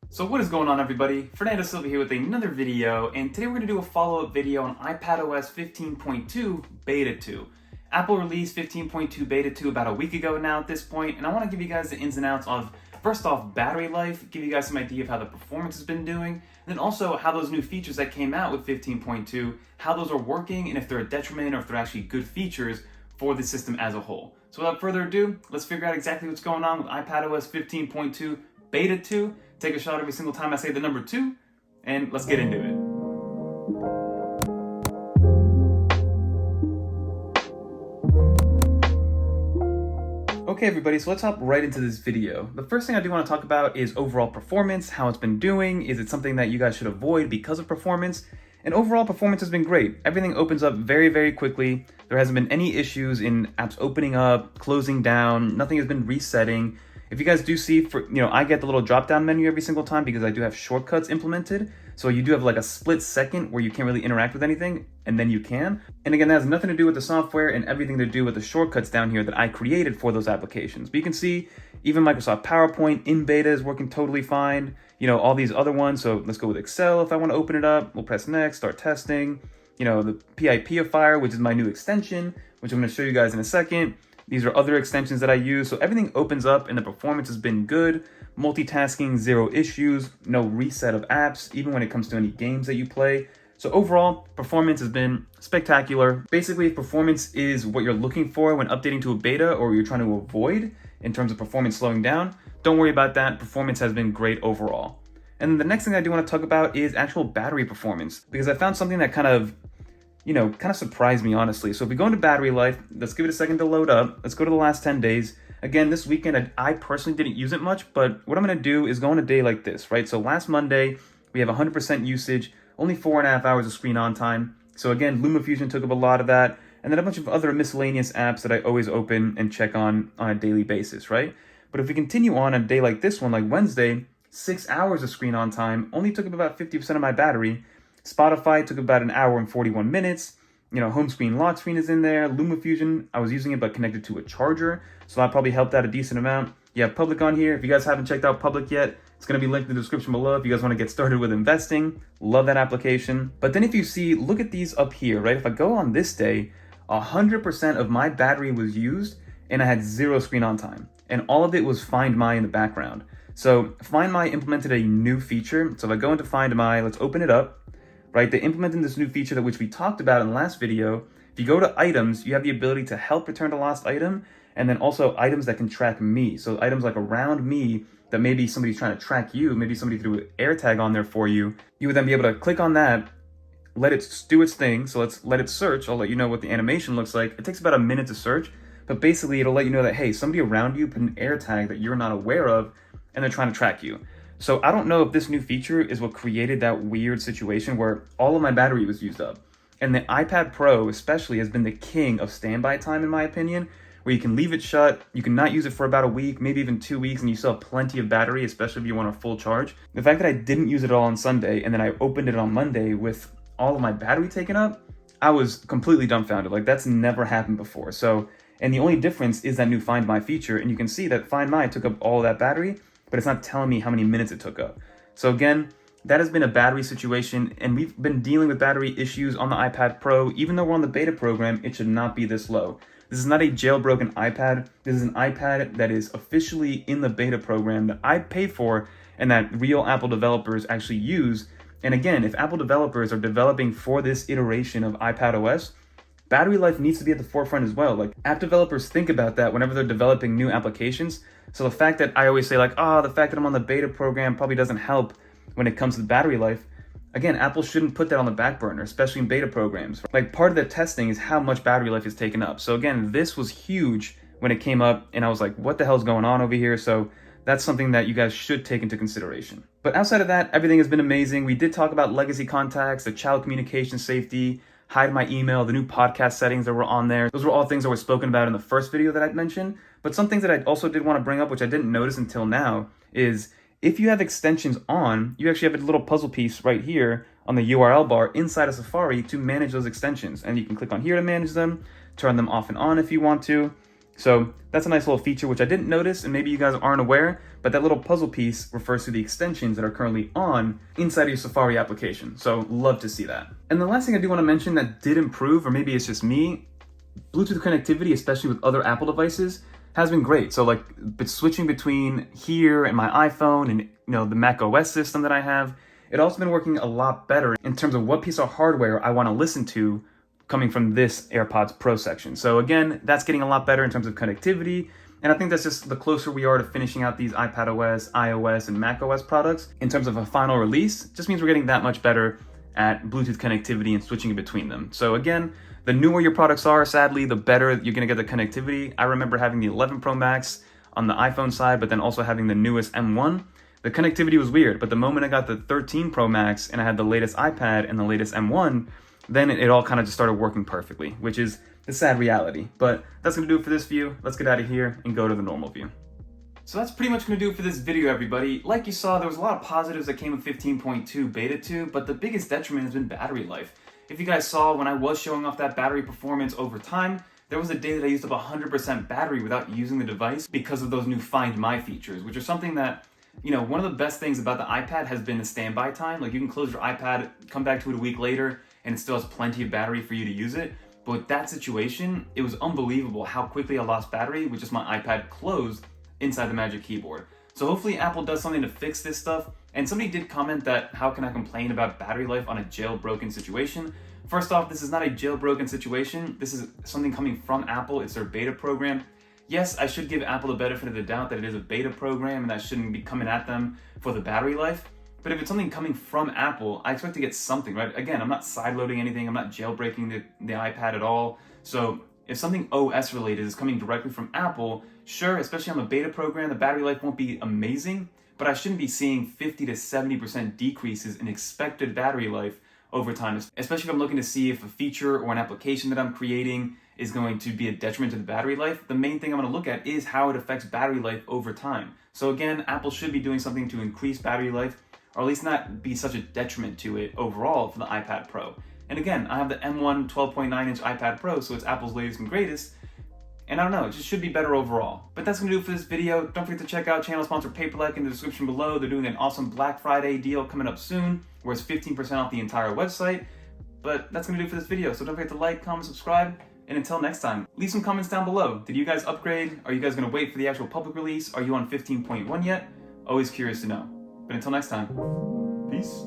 So what is going on, everybody? Fernando Silva here with another video, and today we're going to do a follow-up video on iPadOS 15.2 Beta 2. Apple released 15.2 Beta 2 about a week ago now at this point, and I want to give you guys the ins and outs of, first off, battery life, give you guys some idea of how the performance has been doing, and then also how those new features that came out with 15.2, how those are working, and if they're a detriment or if they're actually good features for the system as a whole. So without further ado, let's figure out exactly what's going on with iPadOS 15.2 Beta 2. Take a shot every single time I say the number 2, and let's get into it. Okay, everybody, so let's hop right into this video. The first thing I do want to talk about is overall performance, how it's been doing. Is it something that you guys should avoid because of performance? And overall performance has been great. Everything opens up very, very quickly. There hasn't been any issues in apps opening up, closing down. Nothing has been resetting. If you guys do see, I get the little drop-down menu every single time because I do have shortcuts implemented. So you do have like a split second where you can't really interact with anything, and then you can. And again, that has nothing to do with the software and everything to do with the shortcuts down here that I created for those applications. But you can see even Microsoft PowerPoint in beta is working totally fine. All these other ones. So let's go with Excel. If I want to open it up, we'll press next, start testing. The PIPifier, which is my new extension, which I'm going to show you guys in a second. These are other extensions that I use. So everything opens up and the performance has been good. Multitasking, zero issues, no reset of apps, even when it comes to any games that you play. So overall, performance has been spectacular. Basically, if performance is what you're looking for when updating to a beta or you're trying to avoid in terms of performance slowing down, don't worry about that. Performance has been great overall. And then the next thing I do want to talk about is actual battery performance, because I found something that kind of surprised me, honestly. So if we go into battery life, let's give it a second to load up. Let's go to the last 10 days. Again, this weekend, I personally didn't use it much, but what I'm going to do is go on a day like this, right? So last Monday, we have 100% usage, only 4.5 hours of screen on time. So again, LumaFusion took up a lot of that, and then a bunch of other miscellaneous apps that I always open and check on a daily basis, right? But if we continue on a day like this one, like Wednesday, 6 hours of screen on time, only took up about 50% of my battery. Spotify took about an hour and 41 minutes. Home screen lock screen is in there. LumaFusion, I was using it but connected to a charger, so that probably helped out a decent amount. You have Public on here. If you guys haven't checked out Public yet, it's going to be linked in the description below if you guys want to get started with investing. Love that application. But then if you see, look at these up here, right? If I go on this day, 100% of my battery was used and I had zero screen on time. And all of it was Find My in the background. So Find My implemented a new feature. So if I go into Find My, let's open it up. Right, they implemented this new feature which we talked about in the last video. If you go to items, you have the ability to help return a lost item, and then also items that can track me. So items like around me that maybe somebody's trying to track you, maybe somebody threw an AirTag on there for you. You would then be able to click on that, let it do its thing. So let's let it search. I'll let you know what the animation looks like. It takes about a minute to search, but basically it'll let you know that, hey, somebody around you put an AirTag that you're not aware of, and they're trying to track you. So I don't know if this new feature is what created that weird situation where all of my battery was used up. And the iPad Pro especially has been the king of standby time, in my opinion, where you can leave it shut, you can not use it for about a week, maybe even 2 weeks, and you still have plenty of battery, especially if you want a full charge. The fact that I didn't use it all on Sunday and then I opened it on Monday with all of my battery taken up, I was completely dumbfounded. Like, that's never happened before. And the only difference is that new Find My feature, and you can see that Find My took up all of that battery, but it's not telling me how many minutes it took up. So again, that has been a battery situation, and we've been dealing with battery issues on the iPad Pro. Even though we're on the beta program, it should not be this low. This is not a jailbroken iPad. This is an iPad that is officially in the beta program that I pay for and that real Apple developers actually use. And again, if Apple developers are developing for this iteration of iPadOS, battery life needs to be at the forefront as well. Like, app developers think about that whenever they're developing new applications. So the fact that I always say the fact that I'm on the beta program probably doesn't help when it comes to the battery life. Again, Apple shouldn't put that on the back burner, especially in beta programs. Like, part of the testing is how much battery life is taken up. So again, this was huge when it came up, and I was like, what the hell's going on over here? So that's something that you guys should take into consideration. But outside of that, everything has been amazing. We did talk about legacy contacts, the child communication safety, hide my email, the new podcast settings that were on there. Those were all things that were spoken about in the first video that I'd mentioned. But some things that I also did want to bring up, which I didn't notice until now, is if you have extensions on, you actually have a little puzzle piece right here on the URL bar inside of Safari to manage those extensions. And you can click on here to manage them, turn them off and on if you want to. So that's a nice little feature, which I didn't notice, and maybe you guys aren't aware, but that little puzzle piece refers to the extensions that are currently on inside of your Safari application. So love to see that. And the last thing I do want to mention that did improve, or maybe it's just me, Bluetooth connectivity, especially with other Apple devices, has been great. So like switching between here and my iPhone and the Mac OS system that I have, it also been working a lot better in terms of what piece of hardware I want to listen to coming from this AirPods Pro section. So again, that's getting a lot better in terms of connectivity. And I think that's just the closer we are to finishing out these iPadOS, iOS, and macOS products in terms of a final release. Just means we're getting that much better at Bluetooth connectivity and switching between them. So again, the newer your products are, sadly, the better you're gonna get the connectivity. I remember having the 11 Pro Max on the iPhone side, but then also having the newest M1. The connectivity was weird, but the moment I got the 13 Pro Max and I had the latest iPad and the latest M1, then it all kind of just started working perfectly, which is the sad reality. But that's gonna do it for this view. Let's get out of here and go to the normal view. So that's pretty much gonna do it for this video, everybody. Like you saw, there was a lot of positives that came with 15.2 Beta 2, but the biggest detriment has been battery life. If you guys saw when I was showing off that battery performance over time, there was a day that I used up 100% battery without using the device because of those new Find My features, which are something that, one of the best things about the iPad has been the standby time. Like you can close your iPad, come back to it a week later, and it still has plenty of battery for you to use it. But with that situation, it was unbelievable how quickly I lost battery with just my iPad closed inside the Magic Keyboard. So hopefully Apple does something to fix this stuff. And somebody did comment that how can I complain about battery life on a jailbroken situation? First off, this is not a jailbroken situation. This is something coming from Apple. It's their beta program. Yes, I should give Apple the benefit of the doubt that it is a beta program and that shouldn't be coming at them for the battery life. But if it's something coming from Apple, I expect to get something, right? Again, I'm not sideloading anything. I'm not jailbreaking the iPad at all. So if something OS related is coming directly from Apple, sure, especially on the beta program, the battery life won't be amazing, but I shouldn't be seeing 50 to 70% decreases in expected battery life over time, especially if I'm looking to see if a feature or an application that I'm creating is going to be a detriment to the battery life. The main thing I'm going to look at is how it affects battery life over time. So again, Apple should be doing something to increase battery life, or at least not be such a detriment to it overall for the iPad Pro. And again, I have the M1 12.9-inch iPad Pro, so it's Apple's latest and greatest. And I don't know, it just should be better overall. But that's gonna do it for this video. Don't forget to check out channel sponsor Paperlike in the description below. They're doing an awesome Black Friday deal coming up soon, where it's 15% off the entire website. But that's gonna do it for this video. So don't forget to like, comment, subscribe, and until next time, leave some comments down below. Did you guys upgrade? Are you guys gonna wait for the actual public release? Are you on 15.1 yet? Always curious to know. But until next time, peace.